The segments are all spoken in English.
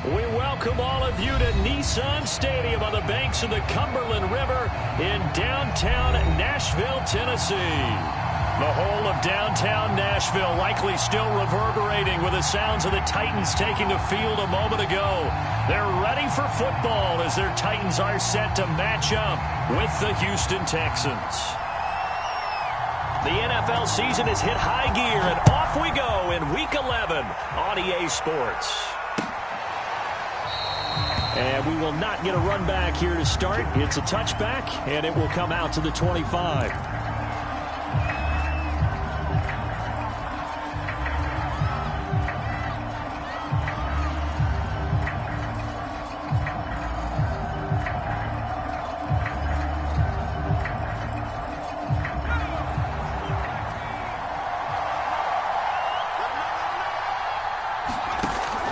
We welcome all of you to Nissan Stadium on the banks of the Cumberland River in downtown Nashville, Tennessee. The whole of downtown Nashville likely still reverberating with the sounds of the Titans taking the field a moment ago. They're ready for football as their Titans are set to match up with the Houston Texans. The NFL season has hit high gear, and off we go in Week 11 on EA Sports. And we will not get a run back here to start. It's a touchback, and it will come out to the 25.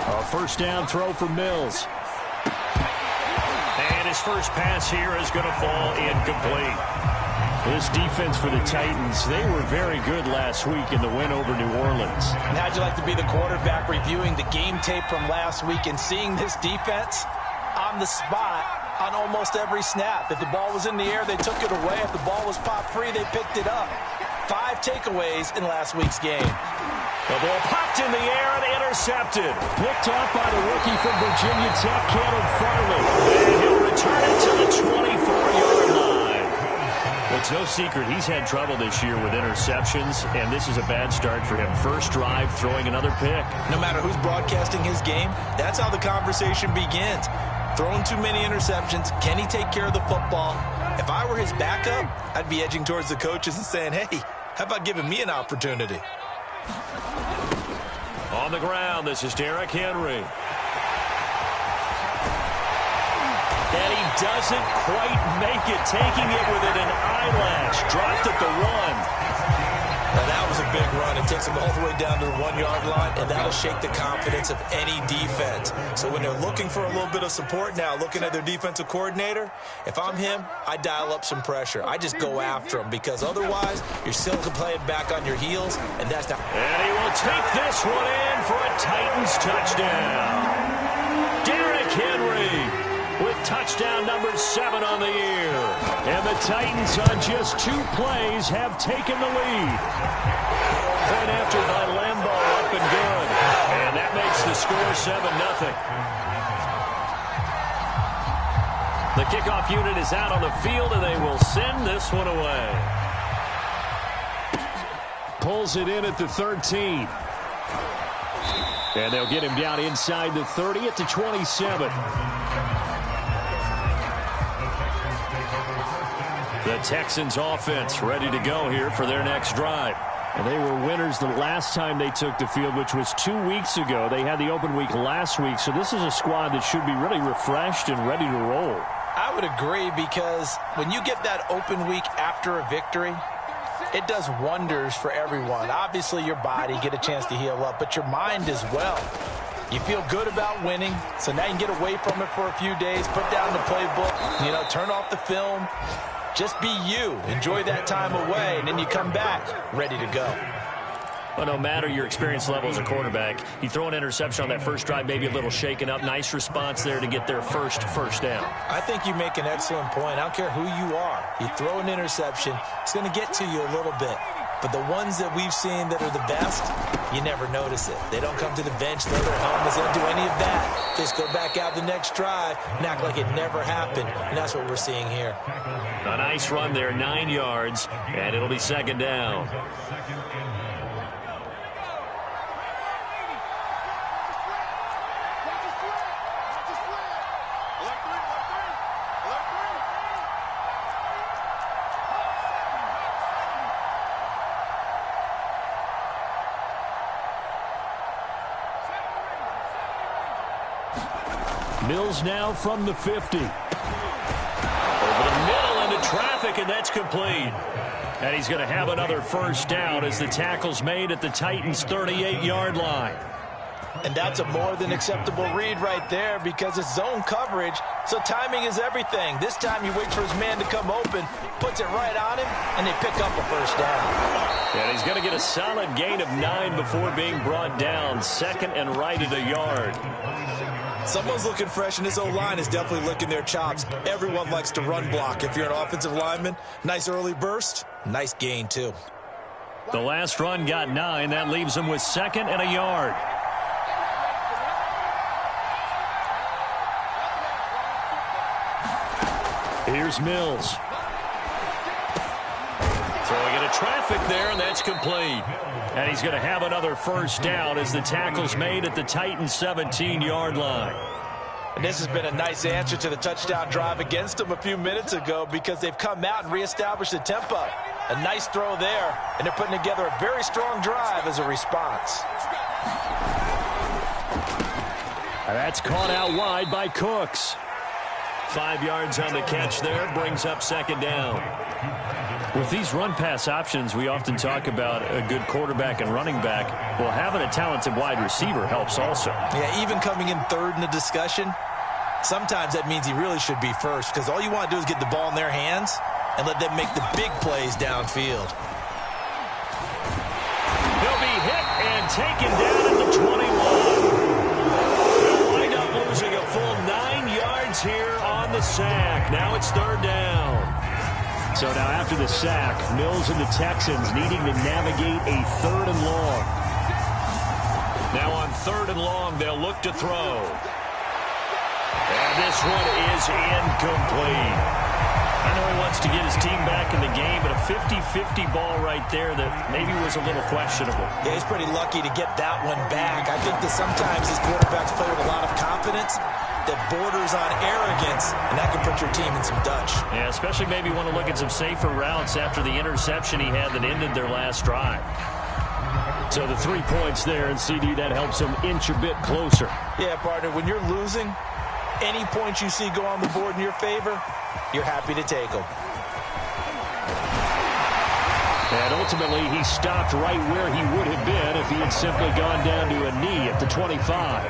A first down throw for Mills. His first pass here is going to fall incomplete. This defense for the Titans, they were very good last week in the win over New Orleans. And how'd you like to be the quarterback reviewing the game tape from last week and seeing this defense on the spot on almost every snap? If the ball was in the air, they took it away. If the ball was popped free, they picked it up. 5 takeaways in last week's game. The ball popped in the air and intercepted. Picked off by the rookie from Virginia Tech, Caleb Farley. And he'll return it to the 24-yard line. Well, it's no secret he's had trouble this year with interceptions, and this is a bad start for him. First drive, throwing another pick. No matter who's broadcasting his game, that's how the conversation begins. Throwing too many interceptions. Can he take care of the football? If I were his backup, I'd be edging towards the coaches and saying, hey, how about giving me an opportunity? On the ground, this is Derrick Henry. And he doesn't quite make it, taking it within an eyelash. Dropped at the 1. Now that was a big run. It takes him all the way down to the 1-yard line, and that'll shake the confidence of any defense. So when they're looking for a little bit of support now, looking at their defensive coordinator, if I'm him, I dial up some pressure. I just go after him, because otherwise you're still playing back on your heels, and that's not. And he will take this one in for a Titans touchdown. Derrick Henry with touchdown number 7 on the year. And the Titans on just 2 plays have taken the lead. Point after by Lambeau, up and good. And that makes the score 7-0. The kickoff unit is out on the field, and they will send this one away. Pulls it in at the 13. And they'll get him down inside the 30 at the 27. The Texans offense ready to go here for their next drive. And they were winners the last time they took the field, which was 2 weeks ago. They had the open week last week, so this is a squad that should be really refreshed and ready to roll. I would agree, because when you get that open week after a victory, it does wonders for everyone. Obviously, your body, get a chance to heal up, but your mind as well. You feel good about winning, so now you can get away from it for a few days, put down the playbook, turn off the film. Just be you. Enjoy that time away, and then you come back ready to go. Well, no matter your experience level as a quarterback, you throw an interception on that first drive, maybe a little shaken up. Nice response there to get their first down. I think you make an excellent point. I don't care who you are. You throw an interception, it's going to get to you a little bit. But the ones that we've seen that are the best, you never notice it. They don't come to the bench, throw their helmets, they don't do any of that. Just go back out the next drive and act like it never happened. And that's what we're seeing here. A nice run there, 9 yards, and it'll be 2nd down. Mills now from the 50. Over the middle into traffic, and that's complete. And he's going to have another first down as the tackle's made at the Titans' 38-yard line. And that's a more than acceptable read right there, because it's zone coverage, so timing is everything. This time he waits for his man to come open, puts it right on him, and they pick up a first down. And he's going to get a solid gain of 9 before being brought down. 2nd and right at a yard. Someone's looking fresh, and this O-line is definitely licking their chops. Everyone likes to run block. If you're an offensive lineman, nice early burst, nice gain, too. The last run got 9. That leaves him with 2nd and a yard. Here's Mills. Throwing into traffic there, and that's complete. And he's going to have another first down as the tackle's made at the Titans' 17-yard line. And this has been a nice answer to the touchdown drive against them a few minutes ago because they've come out and reestablished the tempo. A nice throw there, and they're putting together a very strong drive as a response. That's caught out wide by Cooks. 5 yards on the catch there, brings up 2nd down. With these run-pass options, we often talk about a good quarterback and running back. Well, having a talented wide receiver helps also. Yeah, even coming in 3rd in the discussion, sometimes that means he really should be first because all you want to do is get the ball in their hands and let them make the big plays downfield. He'll be hit and taken down at the 21. They'll wind up losing a full 9 yards here on the sack. Now it's 3rd down. So now after the sack, Mills and the Texans needing to navigate a 3rd and long. Now on 3rd and long, they'll look to throw. And this one is incomplete. I know he wants to get his team back in the game, but a 50-50 ball right there that maybe was a little questionable. Yeah, he's pretty lucky to get that one back. I think that sometimes these quarterbacks play with a lot of confidence that borders on arrogance, and that can put your team in some Dutch. Yeah, especially maybe want to look at some safer routes after the interception he had that ended their last drive. So the 3 points there, and CD, that helps him inch a bit closer. Yeah, partner, when you're losing, any points you see go on the board in your favor, you're happy to take them. And ultimately, he stopped right where he would have been if he had simply gone down to a knee at the 25.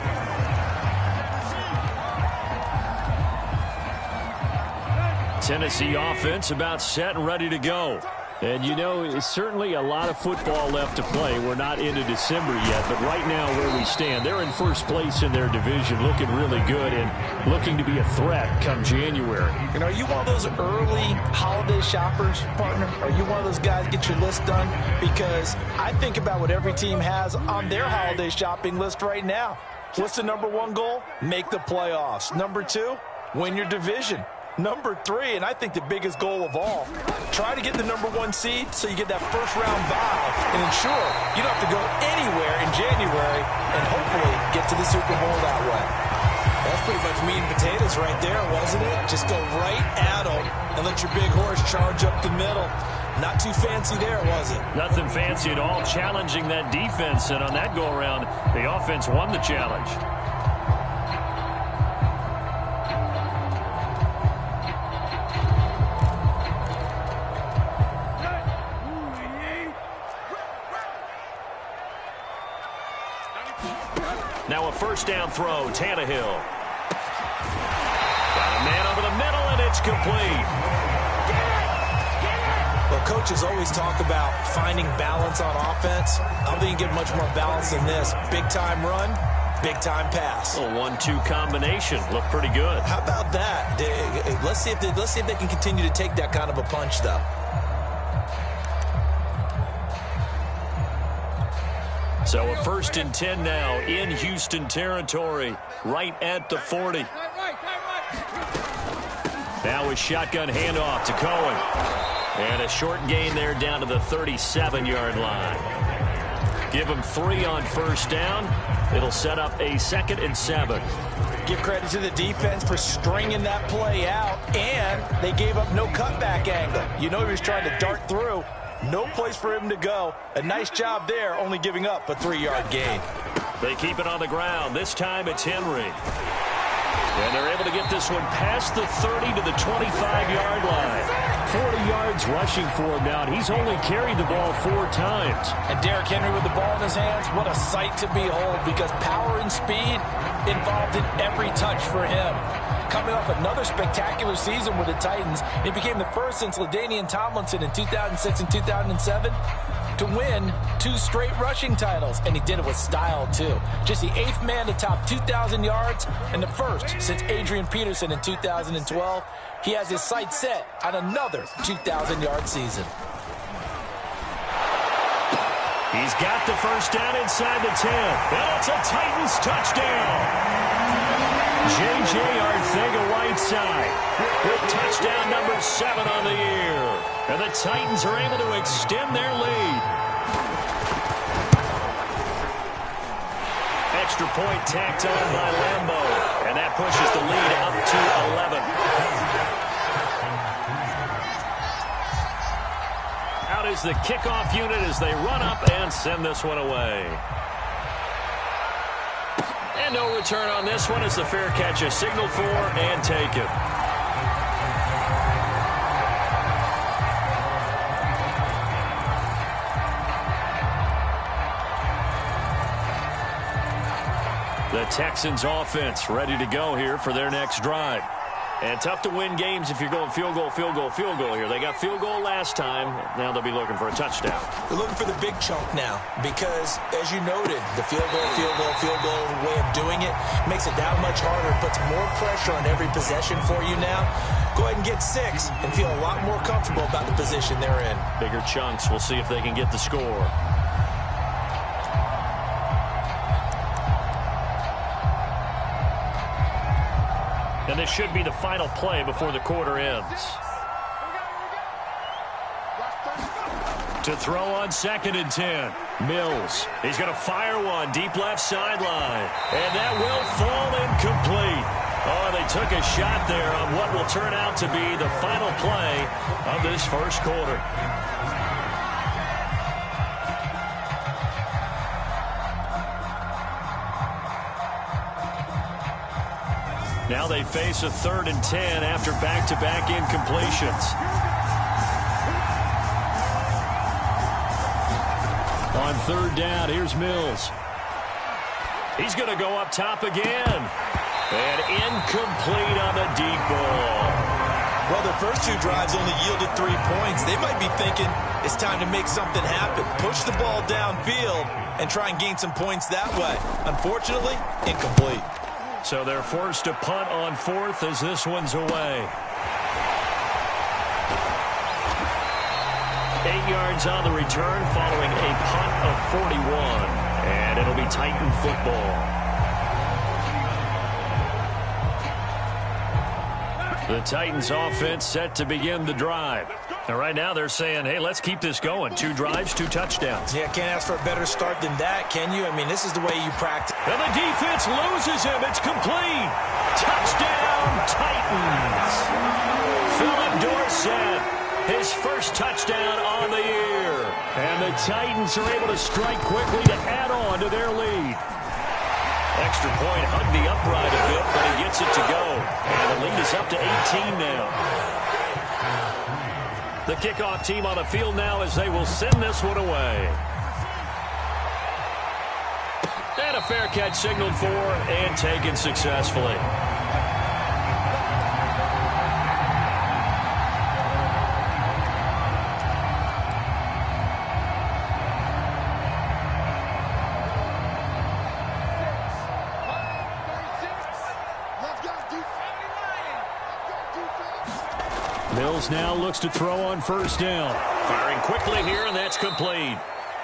Tennessee offense about set and ready to go. And, you know, it's certainly a lot of football left to play. We're not into December yet, but right now where we stand, they're in first place in their division, looking really good and looking to be a threat come January. And are you one of those early holiday shoppers, partner? Are you one of those guys get your list done? Because I think about what every team has on their holiday shopping list right now. What's the #1 goal? Make the playoffs. #2, win your division. #3, and I think the biggest goal of all, try to get the #1 seed so you get that first-round bye and ensure you don't have to go anywhere in January and hopefully get to the Super Bowl that way. That's pretty much meat and potatoes right there, wasn't it? Just go right at them and let your big horse charge up the middle. Not too fancy there, was it? Nothing fancy at all, challenging that defense, and on that go-around, the offense won the challenge. Now a first down throw, Tannehill. Got a man over the middle, and it's complete. Well, coaches always talk about finding balance on offense. I don't think you can get much more balance than this. Big-time run, big-time pass. A 1-2 combination. Looked pretty good. How about that? Let's see if they can continue to take that kind of a punch, though. So a 1st and 10 now in Houston territory, right at the 40. Now a shotgun handoff to Cohen. And a short gain there down to the 37-yard line. Give him 3 on first down. It'll set up a 2nd and 7. Give credit to the defense for stringing that play out, and they gave up no cutback angle. You know he was trying to dart through. No place for him to go. A nice job there, only giving up a 3-yard gain. They keep it on the ground. This time it's Henry. And they're able to get this one past the 30 to the 25-yard line. 40 yards rushing for him now, and he's only carried the ball 4 times. And Derrick Henry with the ball in his hands, what a sight to behold, because power and speed involved in every touch for him. Coming off another spectacular season with the Titans, he became the first since LaDainian Tomlinson in 2006 and 2007 to win 2 straight rushing titles, and he did it with style, too. Just the 8th man to top 2,000 yards and the first since Adrian Peterson in 2012. He has his sights set on another 2,000-yard season. He's got the first down inside the 10. And it's a Titans touchdown. J.J. Arcega-Whiteside with touchdown number 7 on the year. And the Titans are able to extend their lead. Extra point tacked on by Lambo. And that pushes the lead up to 11. Out is the kickoff unit as they run up and send this one away. And no return on this one as the fair catch is signaled for and taken. The Texans offense ready to go here for their next drive. And tough to win games if you're going field goal, field goal, field goal here. They got field goal last time. Now they'll be looking for a touchdown. They're looking for the big chunk now because, as you noted, the field goal, field goal, field goal way of doing it makes it that much harder. It puts more pressure on every possession for you now. Go ahead and get 6 and feel a lot more comfortable about the position they're in. Bigger chunks. We'll see if they can get the score. And this should be the final play before the quarter ends. To throw on 2nd and 10. Mills. He's going to fire one deep left sideline. And that will fall incomplete. Oh, they took a shot there on what will turn out to be the final play of this first quarter. Now they face a 3rd and 10 after back-to-back incompletions. On 3rd down, here's Mills. He's going to go up top again. And incomplete on the deep ball. Well, their first 2 drives only yielded 3 points. They might be thinking it's time to make something happen. Push the ball downfield and try and gain some points that way. Unfortunately, incomplete. So they're forced to punt on 4th as this one's away. 8 yards on the return following a punt of 41. And it'll be Titan football. The Titans offense set to begin the drive. And right now they're saying, hey, let's keep this going. 2 drives, 2 touchdowns. Yeah, can't ask for a better start than that, can you? I mean, this is the way you practice. And the defense loses him. It's complete. Touchdown, Titans. Philip Dorsett, his first touchdown on the year. And the Titans are able to strike quickly to add on to their lead. Extra point hugged the upright a bit, but he gets it to go. And the lead is up to 18 now. The kickoff team on the field now as they will send this one away. And a fair catch signaled for and taken successfully. Mills now looks to throw on 1st down. Firing quickly here, and that's complete.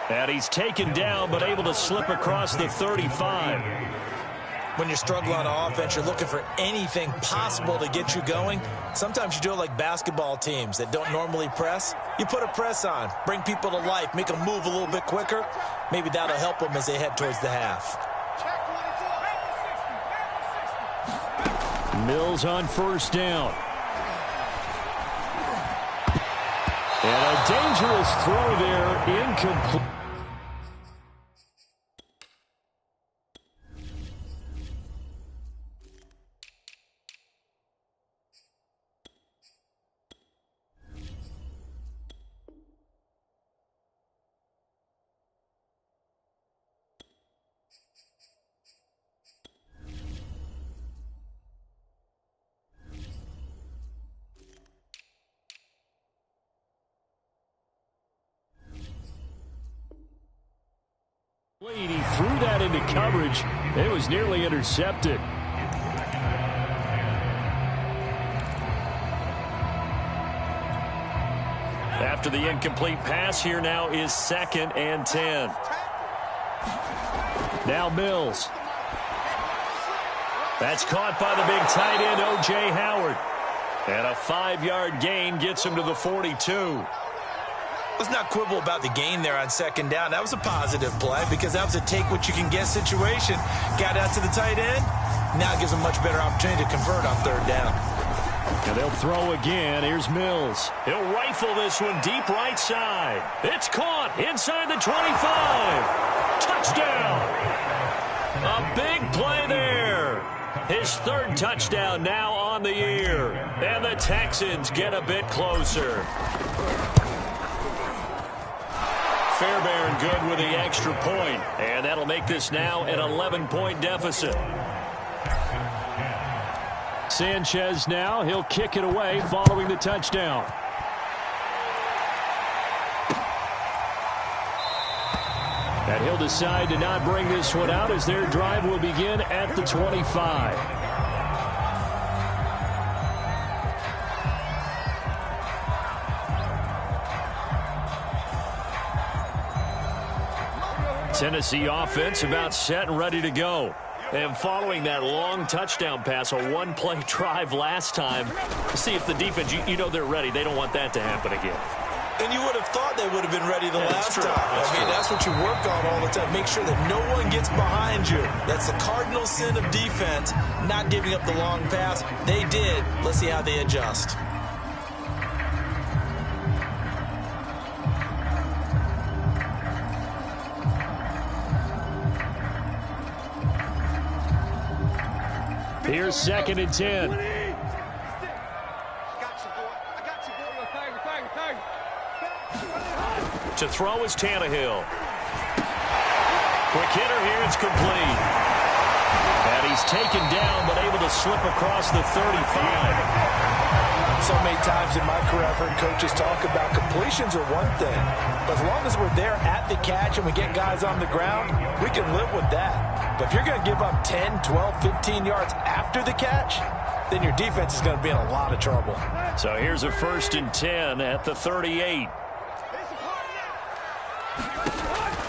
And he's taken down, but able to slip across the 35. When you're struggling on offense, you're looking for anything possible to get you going. Sometimes you do it like basketball teams that don't normally press. You put a press on, bring people to life, make them move a little bit quicker. Maybe that'll help them as they head towards the half. Mills on 1st down. And a dangerous throw there, incomplete. coverage. It was nearly intercepted. After the incomplete pass, here now is 2nd and 10. Now Mills. That's caught by the big tight end, O.J. Howard. And a 5-yard gain gets him to the 42. Let's not quibble about the gain there on 2nd down. That was a positive play because that was a take-what-you-can-get situation. Got out to the tight end. Now it gives him a much better opportunity to convert on 3rd down. And they'll throw again. Here's Mills. He'll rifle this one deep right side. It's caught inside the 25. Touchdown. A big play there. His 3rd touchdown now on the year. And the Texans get a bit closer. Fairbairn good with the extra point. And that'll make this now an 11-point deficit. Sanchez now. He'll kick it away following the touchdown. And he'll decide to not bring this one out as their drive will begin at the 25. Tennessee offense about set and ready to go. And following that long touchdown pass, a one-play drive last time, see if the defense, you know they're ready. They don't want that to happen again. And you would have thought they would have been ready the last time. That's what you work on all the time. Make sure that no one gets behind you. That's the cardinal sin of defense, not giving up the long pass. They did. Let's see how they adjust. Here's 2nd and 10. To throw is Tannehill. Quick hitter here, it's complete. And he's taken down, but able to slip across the 35. So many times in my career, I've heard coaches talk about completions are one thing. But as long as we're there at the catch and we get guys on the ground, we can live with that. But if you're going to give up 10, 12, 15 yards after the catch, then your defense is going to be in a lot of trouble. So here's a 1st and 10 at the 38.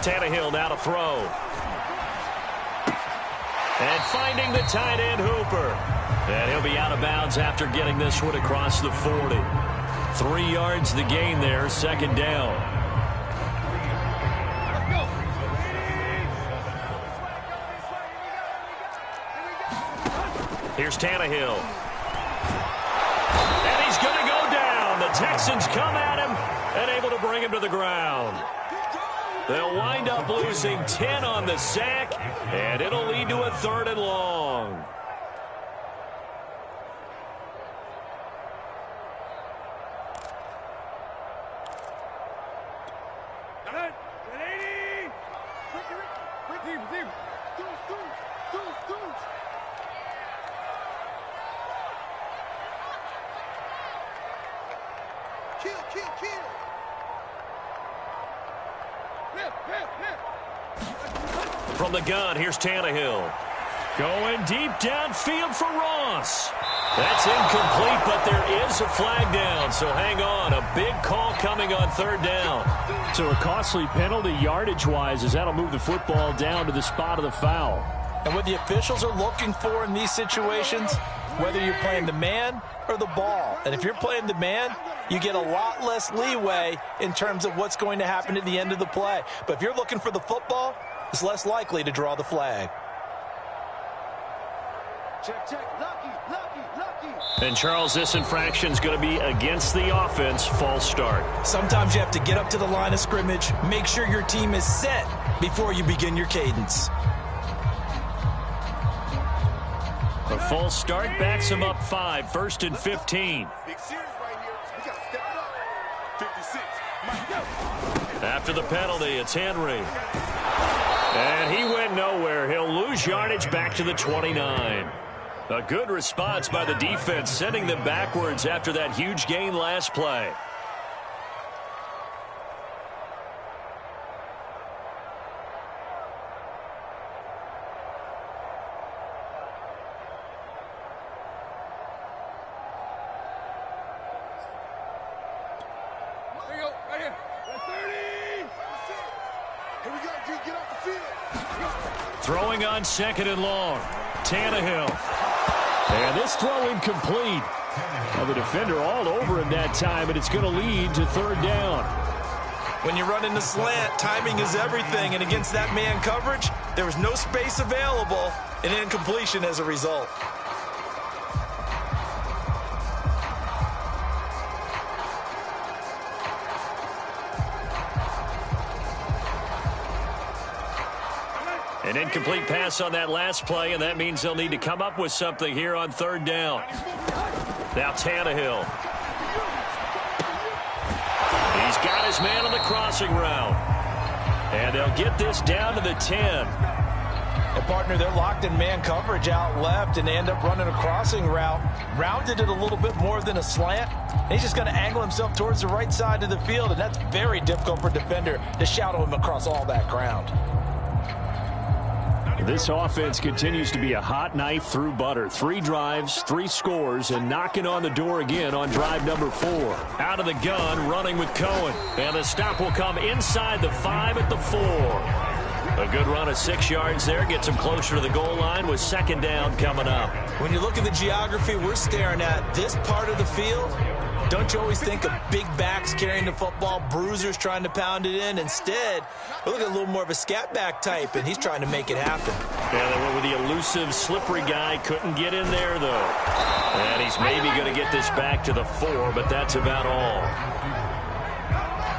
Tannehill now to throw. And finding the tight end Hooper. And he'll be out of bounds after getting this one across the 40. 3 yards the gain there, 2nd down. Here's Tannehill. And he's going to go down. The Texans come at him and able to bring him to the ground. They'll wind up losing 10 on the sack, and it'll lead to a 3rd and long. From the gun, here's Tannehill. Going deep downfield for Ross. That's incomplete, but there is a flag down, so hang on. A big call coming on 3rd down. So a costly penalty yardage-wise as that'll move the football down to the spot of the foul. And what the officials are looking for in these situations, whether you're playing the man or the ball. And if you're playing the man, you get a lot less leeway in terms of what's going to happen at the end of the play. But if you're looking for the football, it's less likely to draw the flag. Check, check, lucky. And Charles, this infraction is going to be against the offense, false start. Sometimes you have to get up to the line of scrimmage, make sure your team is set before you begin your cadence. A false start backs him up 5, 1st and 15. Big series right here. We got to step it up. 56. After the penalty, it's Henry. And he went nowhere. He'll lose yardage back to the 29. A good response by the defense, sending them backwards after that huge gain last play. Throwing on 2nd and long. Tannehill. And this throw incomplete. Well, the defender all over him that time, and it's going to lead to 3rd down. When you run in the slant, timing is everything, and against that man coverage, there was no space available, and incompletion as a result. An incomplete pass on that last play, and that means they'll need to come up with something here on 3rd down. Now Tannehill. He's got his man on the crossing route. And they'll get this down to the 10. And partner, they're locked in man coverage out left, and they end up running a crossing route. Rounded it a little bit more than a slant. And he's just going to angle himself towards the right side of the field, and that's very difficult for a defender to shadow him across all that ground. This offense continues to be a hot knife through butter. 3 drives, 3 scores, and knocking on the door again on drive number 4. Out of the gun, running with Cohen. And the stop will come inside the 5 at the 4. A good run of 6 yards there. Gets him closer to the goal line with 2nd down coming up. When you look at the geography we're staring at, this part of the field, don't you always think of big backs carrying the football, bruisers trying to pound it in? Instead, we look at a little more of a scat back type, and he's trying to make it happen. Yeah, they went with the elusive, slippery guy. Couldn't get in there, though. And he's maybe going to get this back to the 4, but that's about all.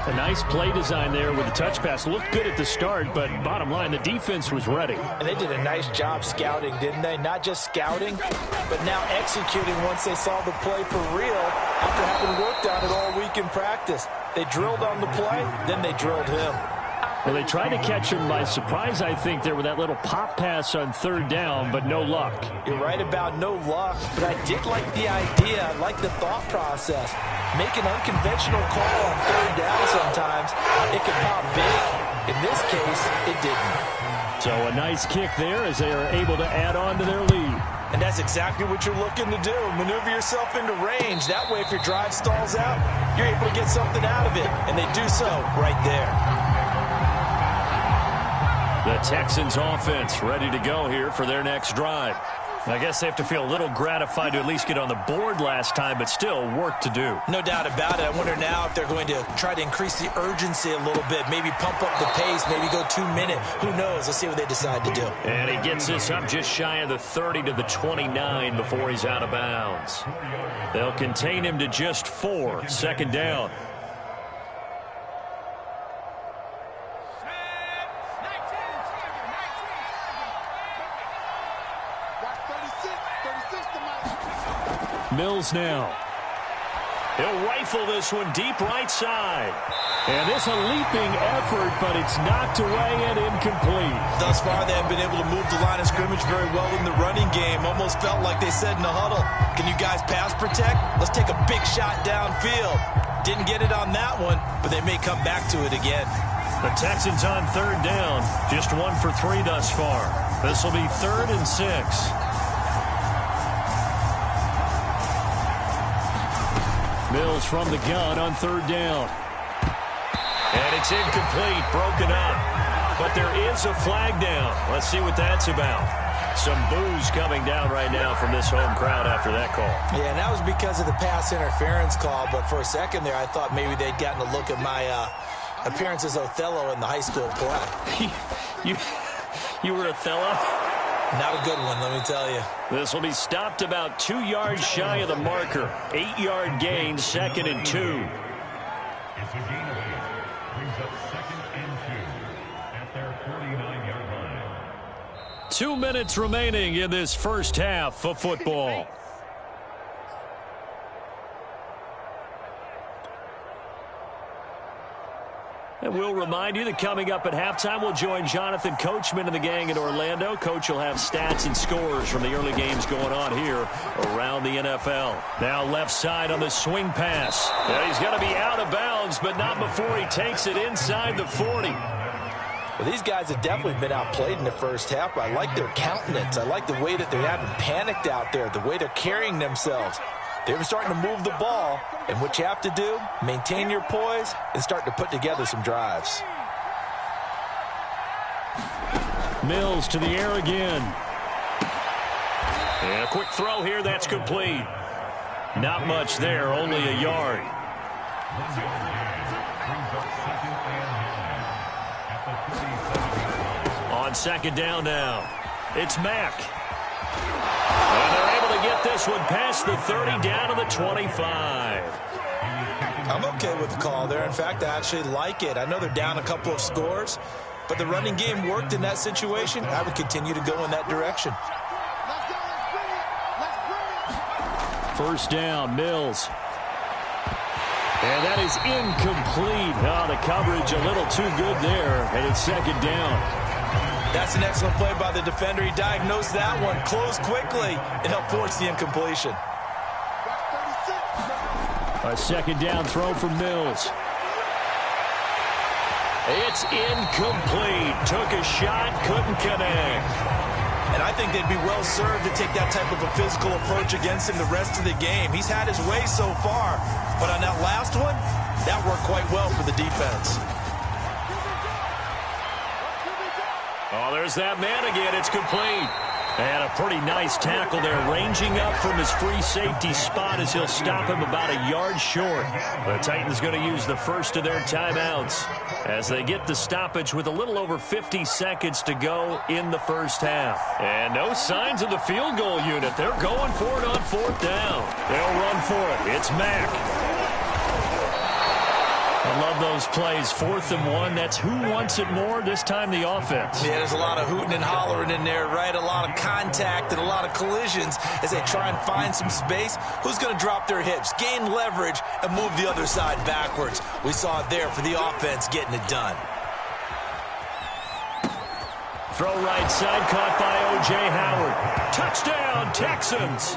A nice play design there with the touch pass. Looked good at the start, but bottom line, the defense was ready. And they did a nice job scouting, didn't they? Not just scouting, but now executing once they saw the play for real after having worked on it all week in practice. They drilled on the play, then they drilled him. Well, they tried to catch him by surprise, I think, there with that little pop pass on 3rd down, but no luck. You're right about no luck, but I did like the idea. I like the thought process. Make an unconventional call on 3rd down sometimes. It can pop big. In this case, it didn't. So a nice kick there as they are able to add on to their lead. And that's exactly what you're looking to do. Maneuver yourself into range. That way, if your drive stalls out, you're able to get something out of it. And they do so right there. The Texans offense ready to go here for their next drive. I guess they have to feel a little gratified to at least get on the board last time, but still work to do. No doubt about it. I wonder now if they're going to try to increase the urgency a little bit, maybe pump up the pace, maybe go 2 minute. Who knows? Let's see what they decide to do. And he gets this up just shy of the 30 to the 29 before he's out of bounds. They'll contain him to just 4. 2nd down. Mills now. He'll rifle this one deep right side. And it's a leaping effort, but it's knocked away and incomplete. Thus far, they have been able to move the line of scrimmage very well in the running game. Almost felt like they said in the huddle, can you guys pass protect? Let's take a big shot downfield. Didn't get it on that one, but they may come back to it again. The Texans on 3rd down. Just 1 for 3 thus far. This will be 3rd and 6. Mills from the gun on 3rd down. And it's incomplete, broken up. But there is a flag down. Let's see what that's about. Some boos coming down right now from this home crowd after that call. Yeah, and that was because of the pass interference call. But for a second there, I thought maybe they'd gotten a look at my appearance as Othello in the high school play. You were Othello? Not a good one, let me tell you. This will be stopped about 2 yards shy of the marker. 8-yard gain, 2nd and 2. It's a gain of 8. Brings up 2nd and 2 at their 49-yard line. 2 minutes remaining in this first half of football. And we'll remind you that coming up at halftime, we'll join Jonathan Coachman and the gang in Orlando. Coach will have stats and scores from the early games going on here around the NFL. Now left side on the swing pass. Yeah, he's going to be out of bounds, but not before he takes it inside the 40. Well, these guys have definitely been outplayed in the first half. I like their countenance. I like the way that they haven't panicked out there, the way they're carrying themselves. They're starting to move the ball, and what you have to do, maintain your poise and start to put together some drives. Mills to the air again. And a quick throw here, that's complete. Not much there, only a yard. On second down now, it's Mack. And they're able to get this one past the 30 down to the 25. I'm okay with the call there. In fact, I actually like it. I know they're down a couple of scores, but the running game worked in that situation. I would continue to go in that direction. First down, Mills. And that is incomplete. Oh, the coverage a little too good there, and it's second down. That's an excellent play by the defender. He diagnosed that one, closed quickly, and helped force the incompletion. A second down throw from Mills. It's incomplete. Took a shot, couldn't connect. And I think they'd be well served to take that type of a physical approach against him the rest of the game. He's had his way so far, but on that last one, that worked quite well for the defense. Oh, there's that man again. It's complete. And a pretty nice tackle there, ranging up from his free safety spot as he'll stop him about a yard short. The Titans going to use the first of their timeouts as they get the stoppage with a little over 50 seconds to go in the first half. And no signs of the field goal unit. They're going for it on fourth down. They'll run for it. It's Mack. I love those plays. 4th and 1. That's who wants it more. This time the offense. Yeah, there's a lot of hooting and hollering in there, right? A lot of contact and a lot of collisions as they try and find some space. Who's going to drop their hips, gain leverage, and move the other side backwards? We saw it there for the offense getting it done. Throw right side, caught by O.J. Howard. Touchdown, Texans.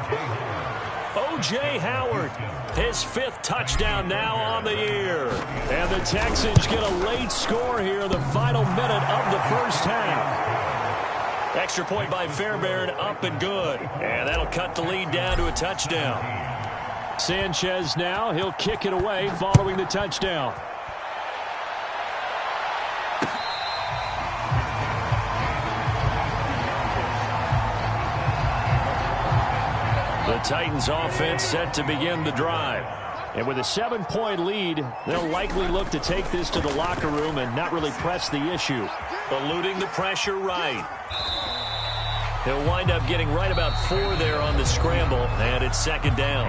O.J. Howard, his 5th touchdown now on the year. And the Texans get a late score here in the final minute of the first half. Extra point by Fairbairn, up and good. And that'll cut the lead down to a touchdown. Sanchez now, he'll kick it away following the touchdown. The Titans offense set to begin the drive. And with a 7-point lead, they'll likely look to take this to the locker room and not really press the issue. Eluding the pressure right. He'll wind up getting right about 4 there on the scramble, and it's second down.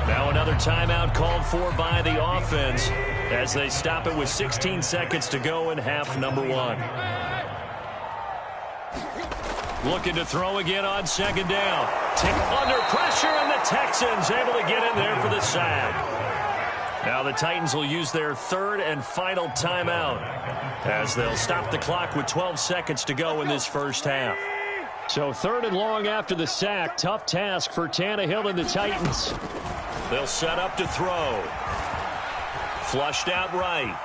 Now another timeout called for by the offense as they stop it with 16 seconds to go in half number 1. Looking to throw again on second down. Tick under pressure, and the Texans able to get in there for the sack. Now the Titans will use their 3rd and final timeout as they'll stop the clock with 12 seconds to go in this first half. So 3rd and long after the sack. Tough task for Tannehill and the Titans. They'll set up to throw. Flushed out right.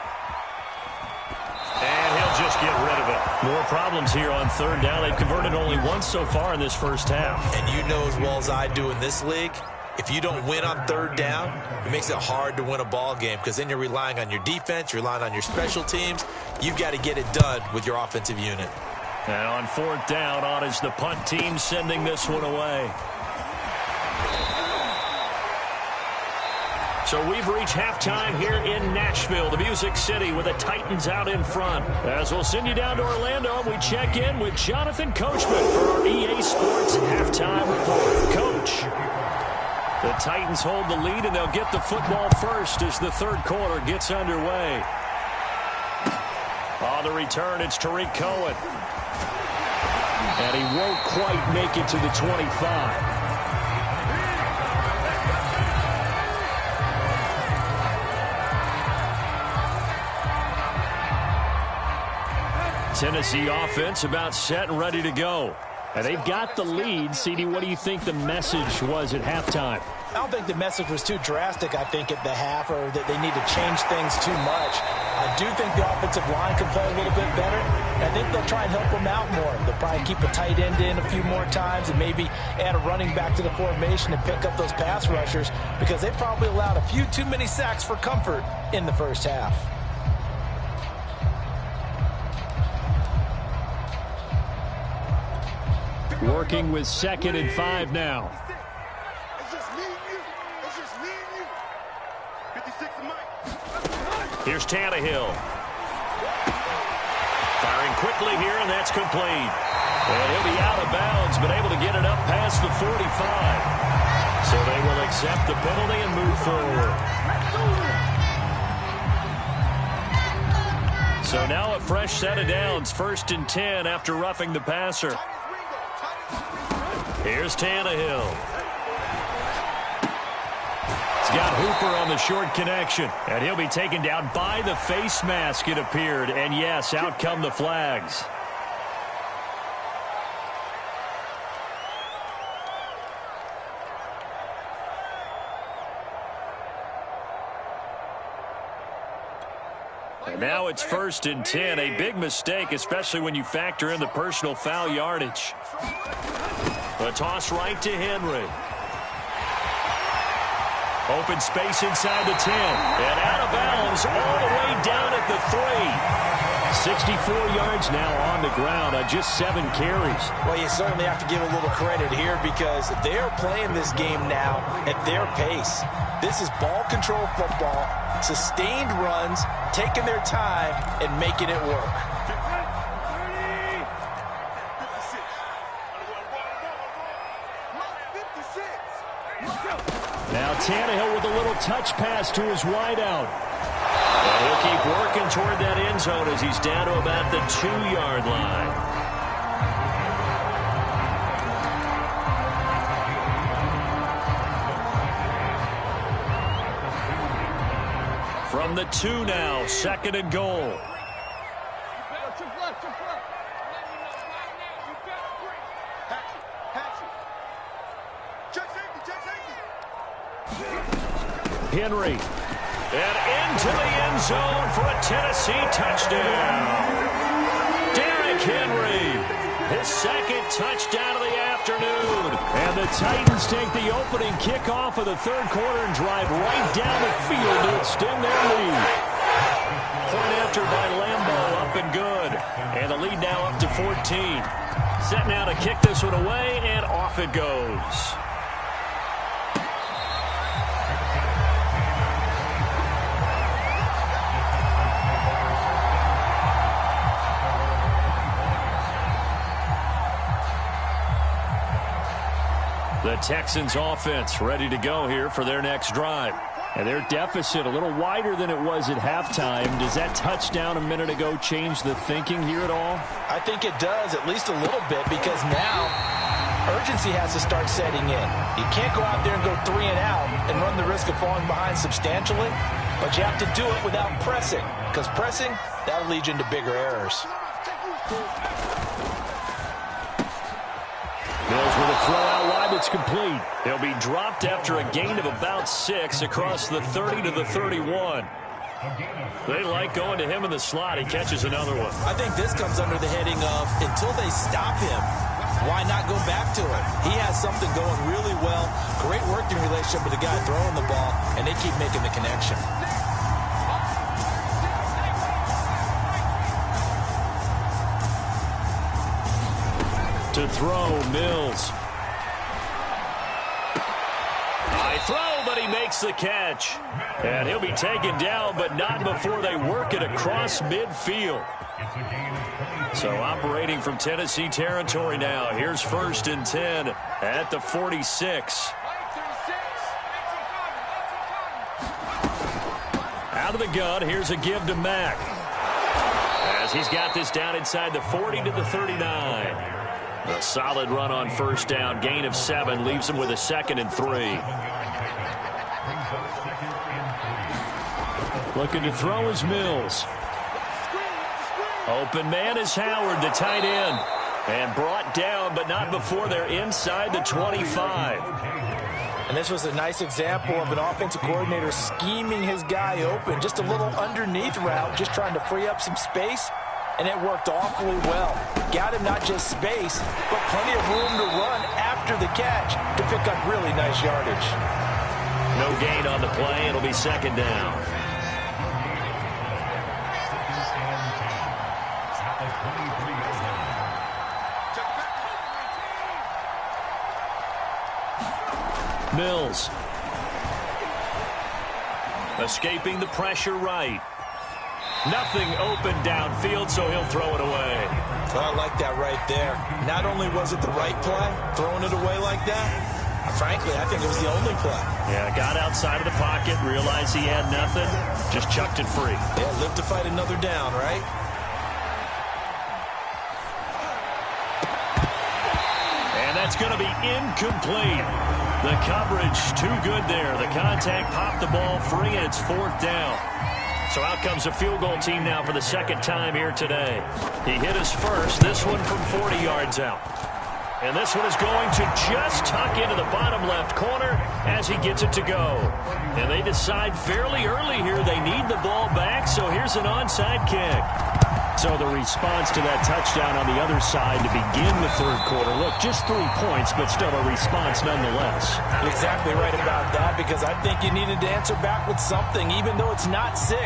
And he'll just get rid of it. More problems here on 3rd down. They've converted only once so far in this first half. And you know as well as I do in this league, if you don't win on 3rd down, it makes it hard to win a ball game because then you're relying on your defense, you're relying on your special teams. You've got to get it done with your offensive unit. And on 4th down, on is the punt team sending this one away. So we've reached halftime here in Nashville, the Music City, with the Titans out in front. As we'll send you down to Orlando, we check in with Jonathan Coachman for our EA Sports Halftime Report. Coach, the Titans hold the lead, and they'll get the football first as the 3rd quarter gets underway. On the return, it's Tariq Cohen. And he won't quite make it to the 25. Tennessee offense about set and ready to go. And they've got the lead. CD, what do you think the message was at halftime? I don't think the message was too drastic, I think, at the half, or that they need to change things too much. I do think the offensive line can play a little bit better. I think they'll try and help them out more. They'll probably keep a tight end in a few more times and maybe add a running back to the formation and pick up those pass rushers because they probably allowed a few too many sacks for comfort in the first half. Working with 2nd and 5 now. It's just me and you. It's just me and you. 56 and Mike. Here's Tannehill. Firing quickly here, and that's complete. And he'll be out of bounds, but able to get it up past the 45. So they will accept the penalty and move forward. So now a fresh set of downs, 1st and 10 after roughing the passer. Here's Tannehill. He's got Hooper on the short connection, and he'll be taken down by the face mask, it appeared. And yes, out come the flags. And now it's 1st and 10, a big mistake, especially when you factor in the personal foul yardage. A toss right to Henry. Open space inside the 10. And out of bounds all the way down at the 3. 64 yards now on the ground on just 7 carries. Well, you certainly have to give a little credit here because they're playing this game now at their pace. This is ball control football, sustained runs, taking their time, and making it work. Now Tannehill with a little touch pass to his wideout. And he'll keep working toward that end zone as he's down to about the 2-yard line. From the 2 now, 2nd and goal. Henry. And into the end zone for a Tennessee touchdown. Derrick Henry. His 2nd touchdown of the afternoon. And the Titans take the opening kickoff of the 3rd quarter and drive right down the field to extend their lead. Point after by Lambeau, up and good. And the lead now up to 14. Set now to kick this one away, and off it goes. The Texans offense ready to go here for their next drive. And their deficit a little wider than it was at halftime. Does that touchdown a minute ago change the thinking here at all? I think it does, at least a little bit, because now urgency has to start setting in. You can't go out there and go 3 and out and run the risk of falling behind substantially, but you have to do it without pressing, because pressing, that'll lead you into bigger errors. Mills with a throw out wide that's complete. He'll be dropped after a gain of about 6 across the 30 to the 31. They like going to him in the slot. He catches another one. I think this comes under the heading of until they stop him, why not go back to it? He has something going really well. Great working relationship with the guy throwing the ball, and they keep making the connection. To throw, Mills. High throw, but he makes the catch. And he'll be taken down, but not before they work it across midfield. So operating from Tennessee territory now. Here's 1st and 10 at the 46. Out of the gun, here's a give to Mack. As he's got this down inside the 40 to the 39. A solid run on 1st down. Gain of 7 leaves him with a 2nd and 3. Looking to throw is Mills. Open man is Howard, the tight end. And brought down, but not before they're inside the 25. And this was a nice example of an offensive coordinator scheming his guy open. Just a little underneath route, just trying to free up some space. And it worked awfully well. Got him not just space, but plenty of room to run after the catch to pick up really nice yardage. No gain on the play. It'll be 2nd down. Mills. Escaping the pressure right. Nothing open downfield, so he'll throw it away. I like that right there. Not only was it the right play, throwing it away like that, frankly, I think it was the only play. Yeah, got outside of the pocket, realized he had nothing, just chucked it free. Yeah, live to fight another down, right? And that's going to be incomplete. The coverage too good there. The contact popped the ball free, and it's 4th down. So out comes a field goal team now for the second time here today. He hit his first, this one from 40 yards out. And this one is going to just tuck into the bottom left corner as he gets it to go. And they decide fairly early here they need the ball back, so here's an onside kick. So the response to that touchdown on the other side to begin the third quarter. Look, just 3 points, but still a response nonetheless. You're exactly right about that, because I think you needed to answer back with something, even though it's not 6.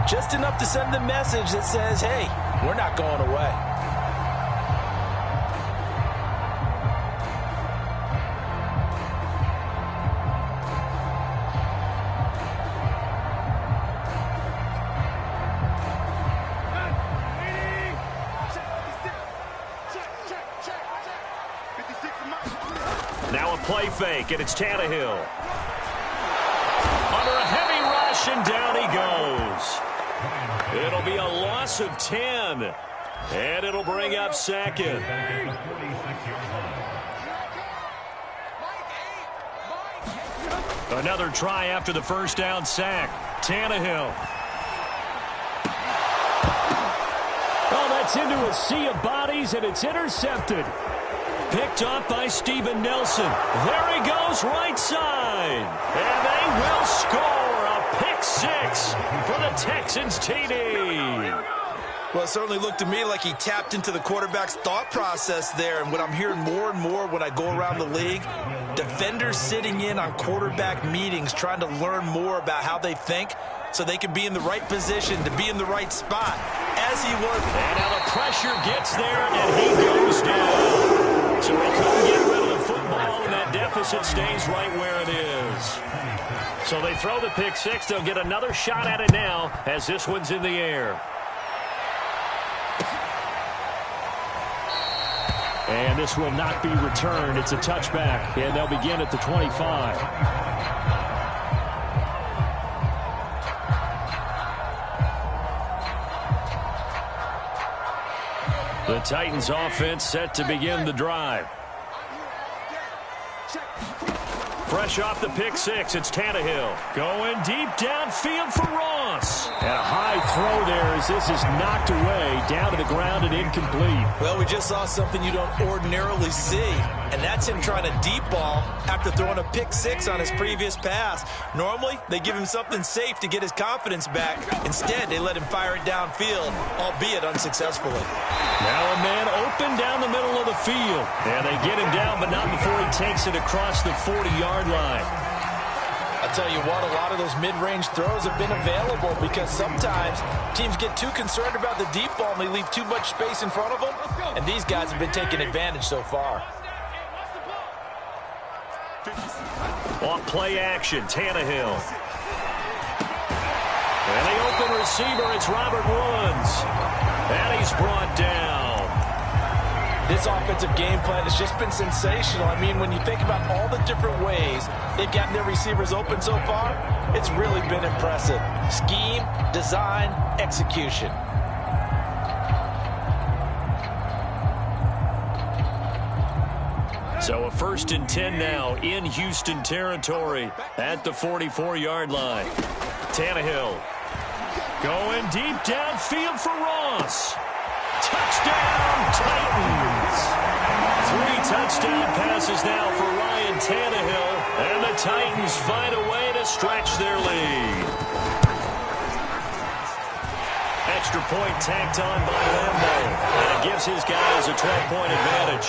Just enough to send the message that says, hey, we're not going away. Now a play fake, and it's Tannehill. Under a heavy rush, and down he goes. It'll be a loss of 10, and it'll bring up second. Another try after the first down sack. Tannehill. Oh, that's into a sea of bodies, and it's intercepted. Picked up by Steven Nelson. There he goes, right side. And they will score a pick 6 for the Texans TD. Well, it certainly looked to me like he tapped into the quarterback's thought process there. And what I'm hearing more and more when I go around the league, defenders sitting in on quarterback meetings trying to learn more about how they think so they can be in the right position to be in the right spot. As he was. And now the pressure gets there, and he goes down. So he couldn't get rid of the football, and that deficit stays right where it is. So they throw the pick 6. They'll get another shot at it now as this one's in the air. And this will not be returned. It's a touchback, and they'll begin at the 25. The Titans offense set to begin the drive. Fresh off the pick 6, it's Tannehill. Going deep downfield for Ross. And a high throw there as this is knocked away, down to the ground and incomplete. Well, we just saw something you don't ordinarily see, and that's him trying to deep ball after throwing a pick 6 on his previous pass. Normally, they give him something safe to get his confidence back. Instead, they let him fire it downfield, albeit unsuccessfully. Now a man open down the middle of the field. And they get him down, but not before he takes it across the 40-yard line. I'll tell you what, a lot of those mid-range throws have been available because sometimes teams get too concerned about the deep ball and they leave too much space in front of them. And these guys have been taking advantage so far. Off play action, Tannehill. And the open receiver, it's Robert Woods. And he's brought down. This offensive game plan has just been sensational. I mean, when you think about all the different ways they've gotten their receivers open so far, it's really been impressive. Scheme, design, execution. So a 1st and 10 now in Houston territory at the 44-yard line. Tannehill going deep downfield for Ross. Touchdown, Titans. 3 touchdown passes now for Ryan Tannehill, and the Titans find a way to stretch their lead. Extra point tacked on by Lambo, and it gives his guys a 12-point advantage.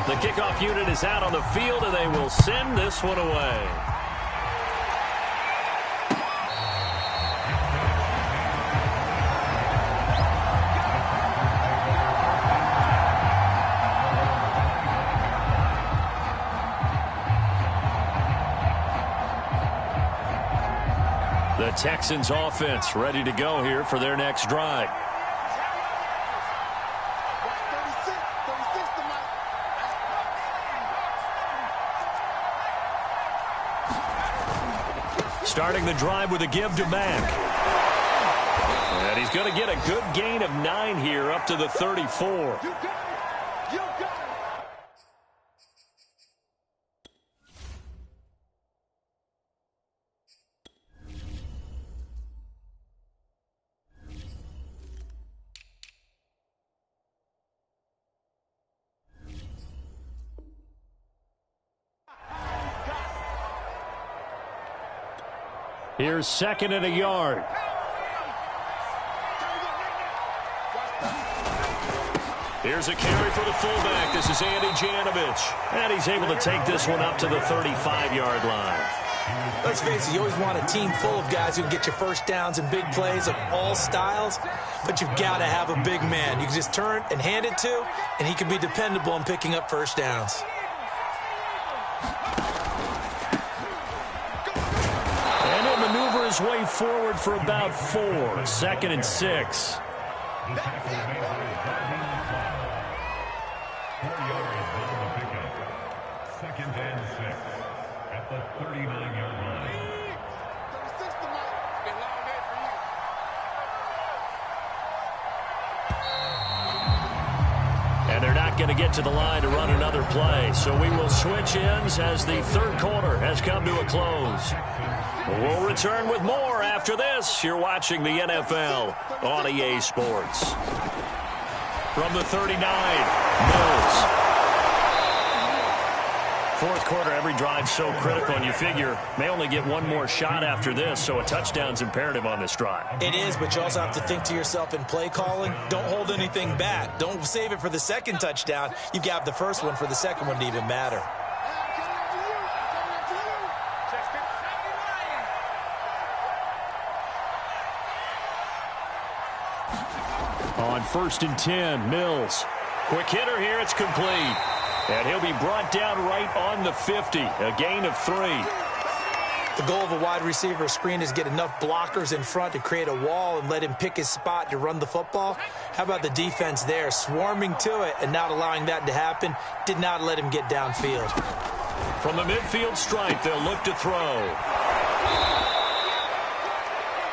The kickoff unit is out on the field, and they will send this one away. The Texans offense ready to go here for their next drive. Starting the drive with a give to Mack. And he's going to get a good gain of 9 here up to the 34. Here's 2nd and a yard. Here's a carry for the fullback. This is Andy Janovich. And he's able to take this one up to the 35-yard line. Let's face it, you always want a team full of guys who can get you first downs and big plays of all styles, but you've got to have a big man you can just turn and hand it to, and he can be dependable in picking up first downs. Maneuver his way forward for about 4. 2nd and 6. The tackle made by Darwin McLeod. 4 yards on the pickup. 2nd and 6 at the 39-yard line. And they're not going to get to the line to run another play. So we will switch ends as the 3rd quarter has come to a close. We'll return with more after this. You're watching the NFL on EA Sports. From the 39, Mills. 4th quarter, every drive so critical, and you figure may only get one more shot after this, so a touchdown's imperative on this drive. It is, but you also have to think to yourself in play calling, don't hold anything back. Don't save it for the 2nd touchdown. You've got the first one for the 2nd one to even matter. On 1st and 10, Mills. Quick hitter here, it's complete. And he'll be brought down right on the 50, a gain of 3. The goal of a wide receiver screen is get enough blockers in front to create a wall and let him pick his spot to run the football. How about the defense there, swarming to it and not allowing that to happen? Did not let him get downfield. From the midfield stripe, they'll look to throw.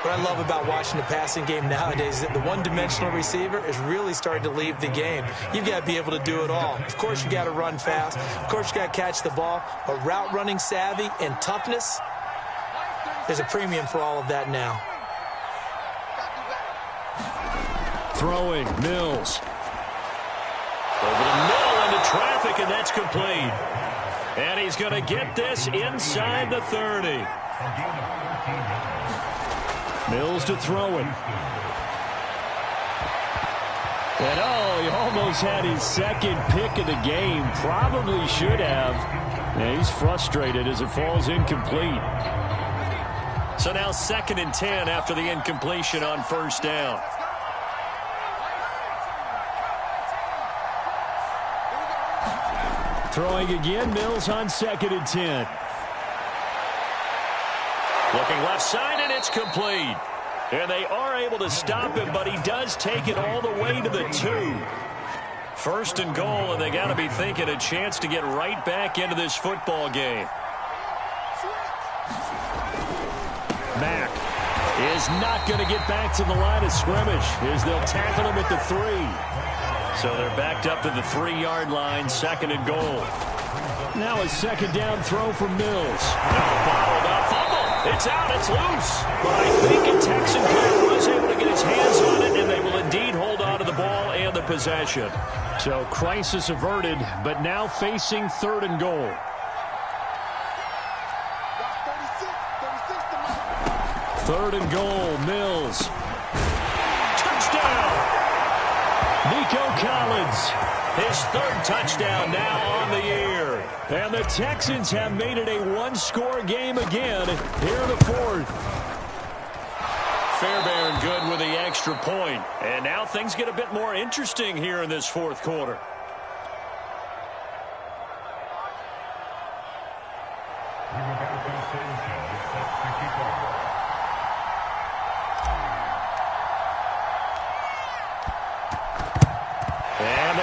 What I love about watching the passing game nowadays is that the one-dimensional receiver is really starting to leave the game. You've got to be able to do it all. Of course, you got to run fast. Of course, you got to catch the ball. But route running savvy and toughness, there's a premium for all of that now. Throwing, Mills. Over the middle into traffic, and that's complete. And he's going to get this inside the 30. Mills to throw it. And he almost had his 2nd pick of the game. Probably should have. And he's frustrated as it falls incomplete. So now 2nd and 10 after the incompletion on 1st down. Throwing again, Mills on 2nd and 10. Looking left side, and it's complete. And they are able to stop him, but he does take it all the way to the 2. 1st and goal, and they got to be thinking a chance to get right back into this football game. Mack is not going to get back to the line of scrimmage as they'll tackle him at the 3. So they're backed up to the 3-yard line, 2nd and goal. Now a 2nd down throw from Mills. Bottled up, fumble. It's out, it's loose. But I think a Texan player was able to get his hands on it, and they will indeed hold on to the ball and the possession. So crisis averted, but now facing 3rd and goal. Third and goal, Mills. Touchdown! Nico Collins, his 3rd touchdown now on the year. And the Texans have made it a 1-score game again here in the 4th. Fairbairn good with the extra point. And now things get a bit more interesting here in this 4th quarter.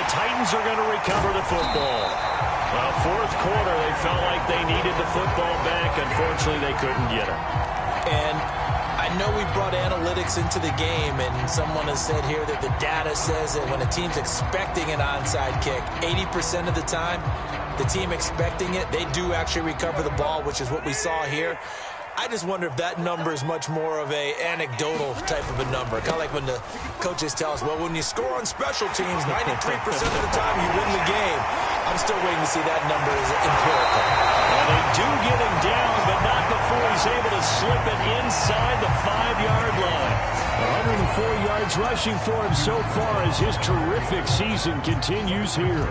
Titans are going to recover the football. Fourth quarter, they felt like they needed the football back. Unfortunately, they couldn't get it. And I know we brought analytics into the game, and someone has said here that the data says that when a team's expecting an onside kick, 80% of the time, the team expecting it, they do actually recover the ball, which is what we saw here. I just wonder if that number is much more of a anecdotal type of a number. Kind of like when the coaches tell us, well, when you score on special teams, 93% of the time you win the game. I'm still waiting to see that number as empirical. Well, they do get him down, but not before he's able to slip it inside the 5-yard line. 104 yards rushing for him so far as his terrific season continues here.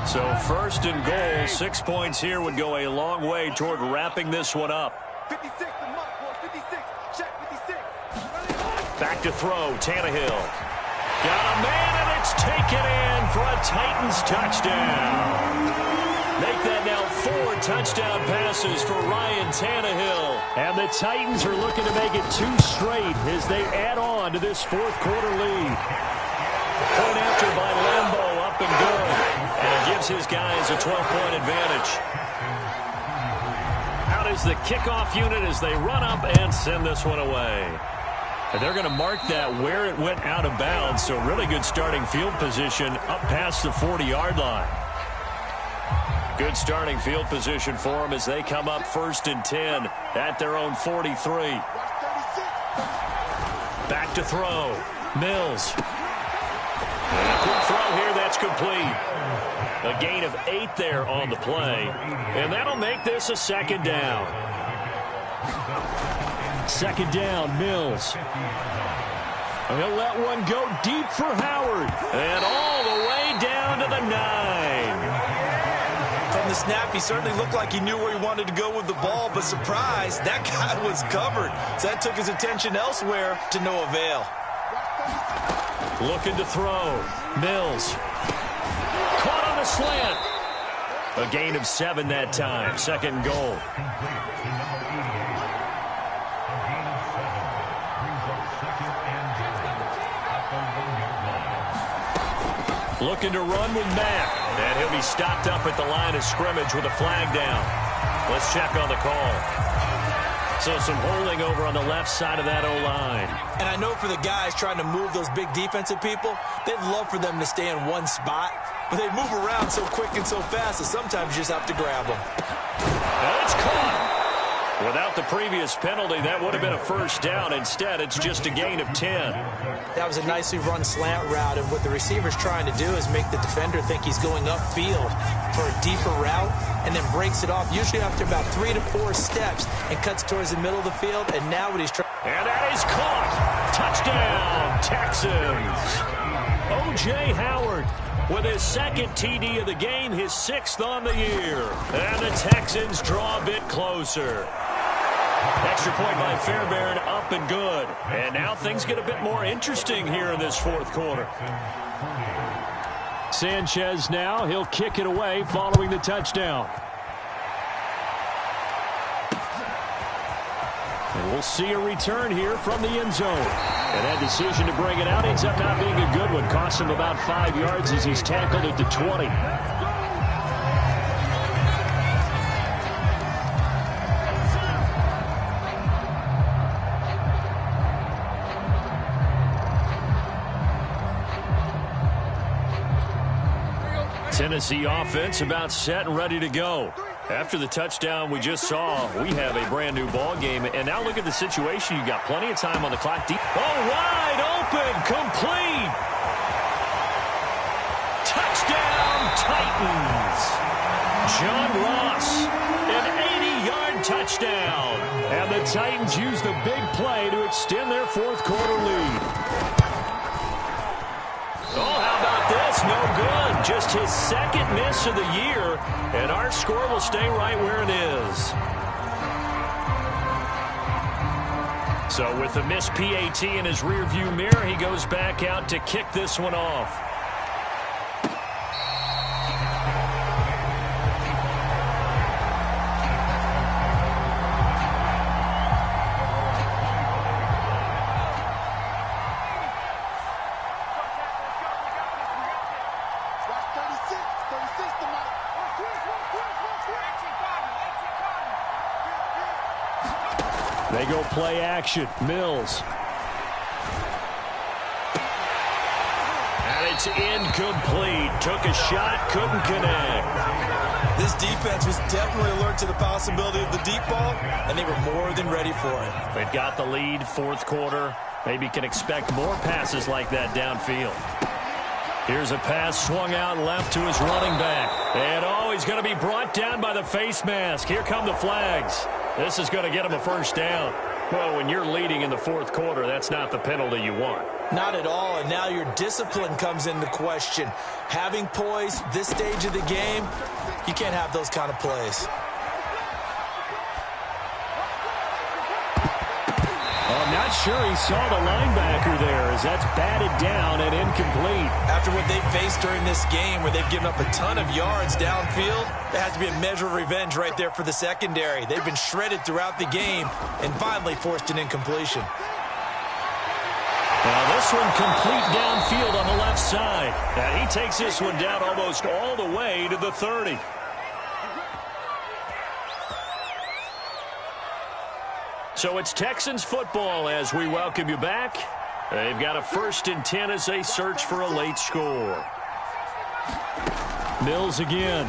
So first and goal, 6 points here would go a long way toward wrapping this one up. 56, the mark, boy. 56. Check 56. Back to throw, Tannehill. Got a man, and it's taken in for a Titans touchdown. Make that now 4 touchdown passes for Ryan Tannehill. And the Titans are looking to make it 2 straight as they add on to this fourth quarter lead. Point after by Lambo, up and good. And it gives his guys a 12-point advantage. Out is the kickoff unit as they run up and send this one away. And they're going to mark that where it went out of bounds, so really good starting field position up past the 40-yard line. Good starting field position for them as they come up 1st and 10 at their own 43. Back to throw. Mills. And a quick throw here, that's complete. A gain of 8 there on the play. And that'll make this a 2nd down. 2nd down, Mills. He'll let one go deep for Howard. And all the way down to the 9. From the snap, he certainly looked like he knew where he wanted to go with the ball, but surprise, that guy was covered. So that took his attention elsewhere to no avail. Looking to throw. Mills. Caught on the slant. A gain of 7 that time. 2nd goal. Looking to run with Mack. And he'll be stopped up at the line of scrimmage with a flag down. Let's check on the call. So some holding over on the left side of that O-line. And I know for the guys trying to move those big defensive people, they'd love for them to stay in one spot. But they move around so quick and so fast that sometimes you just have to grab them. And it's caught. Without the previous penalty, that would have been a 1st down. Instead, it's just a gain of 10. That was a nicely run slant route, and what the receiver's trying to do is make the defender think he's going upfield for a deeper route and then breaks it off, usually after about 3 to 4 steps, and cuts towards the middle of the field. And now what he's trying... And that is caught. Touchdown, Texans. O.J. Howard with his 2nd TD of the game, his 6th on the year. And the Texans draw a bit closer. Extra point by Fairbairn, up and good. And now things get a bit more interesting here in this 4th quarter. Sanchez now, he'll kick it away following the touchdown. And we'll see a return here from the end zone. And that decision to bring it out ends up not being a good one. Costs him about 5 yards as he's tackled at the 20. Tennessee offense about set and ready to go. After the touchdown we just saw, we have a brand new ball game. And now look at the situation. You got plenty of time on the clock. Wide open, complete. Touchdown, Titans. John Ross, an 80-yard touchdown. And the Titans use the big play to extend their 4th quarter lead. Oh, how about this? No good. Just his 2nd miss of the year, and our score will stay right where it is. So with the missed PAT in his rearview mirror, he goes back out to kick this one off. They go play action. Mills. And it's incomplete. Took a shot, couldn't connect. This defense was definitely alert to the possibility of the deep ball, and they were more than ready for it. They've got the lead, fourth quarter. Maybe can expect more passes like that downfield. Here's a pass swung out left to his running back. And he's going to be brought down by the face mask. Here come the flags. This is going to get him a first down. Well, when you're leading in the fourth quarter, that's not the penalty you want. Not at all, and now your discipline comes into question. Having poise this stage of the game, you can't have those kind of plays. I'm not sure he saw the linebacker there as that's batted down and incomplete. After what they've faced during this game where they've given up a ton of yards downfield, there has to be a measure of revenge right there for the secondary. They've been shredded throughout the game and finally forced an incompletion. Now this one complete downfield on the left side. And he takes this one down almost all the way to the 30. So it's Texans football as we welcome you back. They've got a 1st and 10 as they search for a late score. Mills again.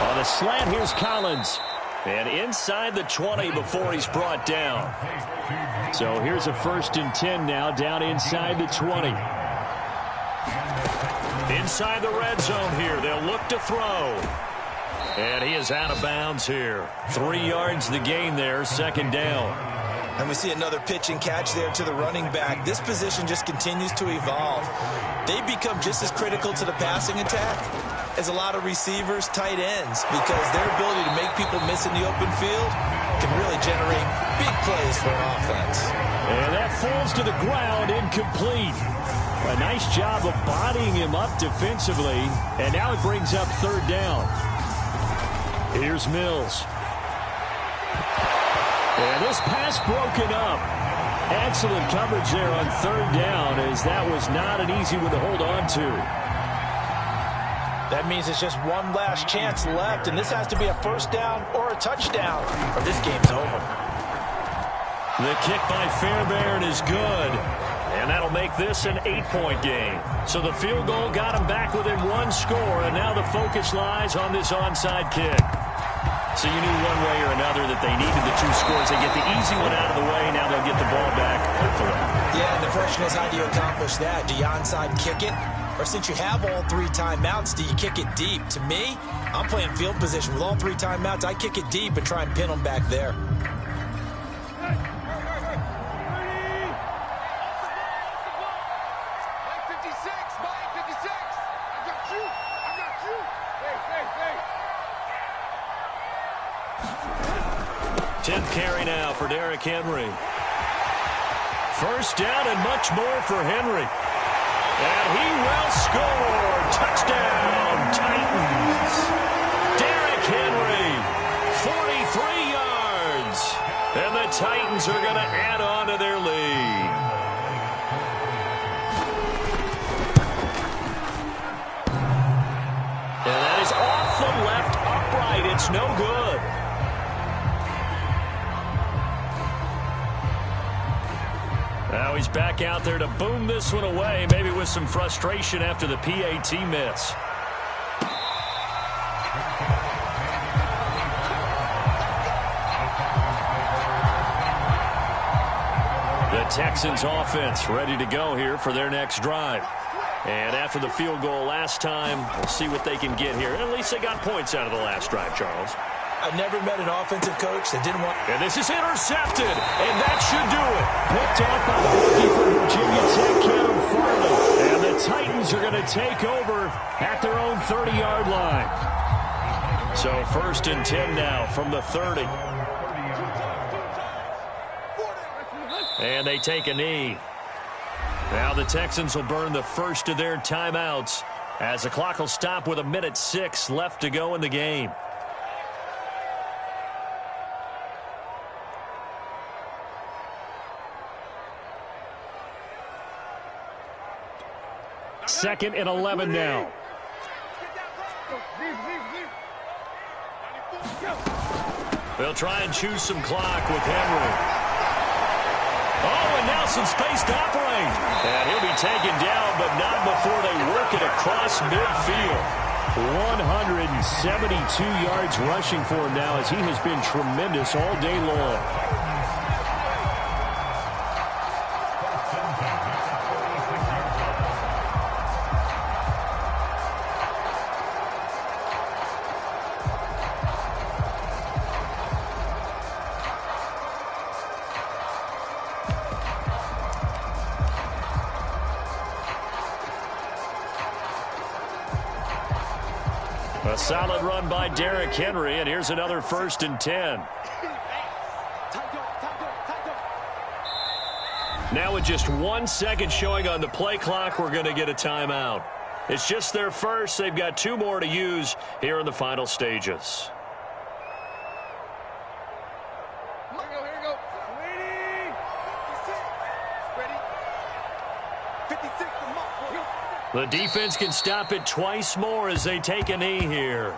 On a slant, here's Collins. And inside the 20 before he's brought down. So here's a 1st and 10 now, down inside the 20. Inside the red zone here, they'll look to throw. And he is out of bounds here. 3 yards the gain there, 2nd down. And we see another pitch and catch there to the running back. This position just continues to evolve. They become just as critical to the passing attack as a lot of receivers, tight ends, because their ability to make people miss in the open field can really generate big plays for an offense. And that falls to the ground, incomplete. A nice job of bodying him up defensively, and now it brings up 3rd down. Here's Mills. And this pass broken up. Excellent coverage there on 3rd down, as that was not an easy one to hold on to. That means it's just one last chance left, and this has to be a 1st down or a touchdown, or this game's over. The kick by Fairbairn is good. And that'll make this an 8-point game. So the field goal got him back within 1 score, and now the focus lies on this onside kick. So you knew one way or another that they needed the 2 scores. They get the easy one out of the way, now they'll get the ball back, hopefully. Yeah, and the question is, how do you accomplish that? Do you onside kick it? Or since you have all 3 timeouts, do you kick it deep? To me, I'm playing field position. With all 3 timeouts, I kick it deep and try and pin them back there. Carry now for Derrick Henry. 1st down and much more for Henry. And he will score. Touchdown, Titans. Derrick Henry, 43 yards. And the Titans are going to add on to their lead. And that is off the left upright. It's no good. Now he's back out there to boom this one away, maybe with some frustration after the PAT miss. The Texans offense ready to go here for their next drive. And after the field goal last time, we'll see what they can get here. At least they got points out of the last drive, Charles. I've never met an offensive coach that didn't want... And this is intercepted, and that should do it. Picked off by the rookie from Virginia Tech, Cam Farley. And the Titans are going to take over at their own 30-yard line. So 1st and 10 now from the 30. And they take a knee. Now the Texans will burn the first of their timeouts as the clock will stop with 1:06 left to go in the game. Second and 11 now. They'll try and choose some clock with Henry. Oh, and now some space to operate. And he'll be taken down, but not before they work it across midfield. 172 yards rushing for him now, as he has been tremendous all day long. A solid run by Derrick Henry, and here's another 1st and 10. Now with just 1 second showing on the play clock, we're going to get a timeout. It's just their first. They've got 2 more to use here in the final stages. Here we go. Ready? 56. The defense can stop it twice more as they take a knee here.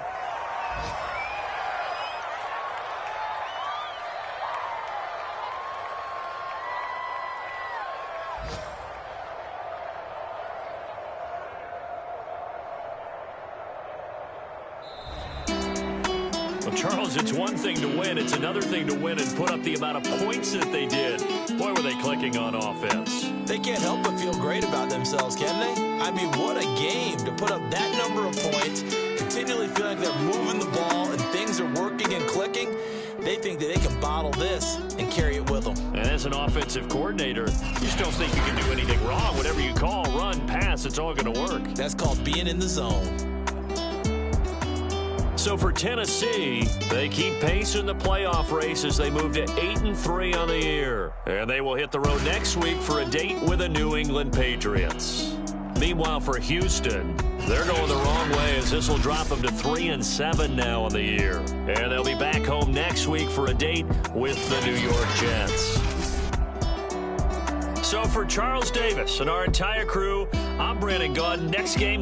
Well, Charles, it's one thing to win. It's another thing to win and put up the amount of points that they did. Boy, were they clicking on offense. They can't help but feel great about themselves, can they? I mean, what a game to put up that number of points, continually feeling like they're moving the ball and things are working and clicking. They think that they can bottle this and carry it with them. And as an offensive coordinator, you just don't think you can do anything wrong. Whatever you call, run, pass, it's all going to work. That's called being in the zone. So for Tennessee, they keep pace in the playoff race as they move to 8-3 on the year. And they will hit the road next week for a date with the New England Patriots. Meanwhile, for Houston, they're going the wrong way as this will drop them to 3-7 now on the year. And they'll be back home next week for a date with the New York Jets. So for Charles Davis and our entire crew, I'm Brandon Gaudin. Next game.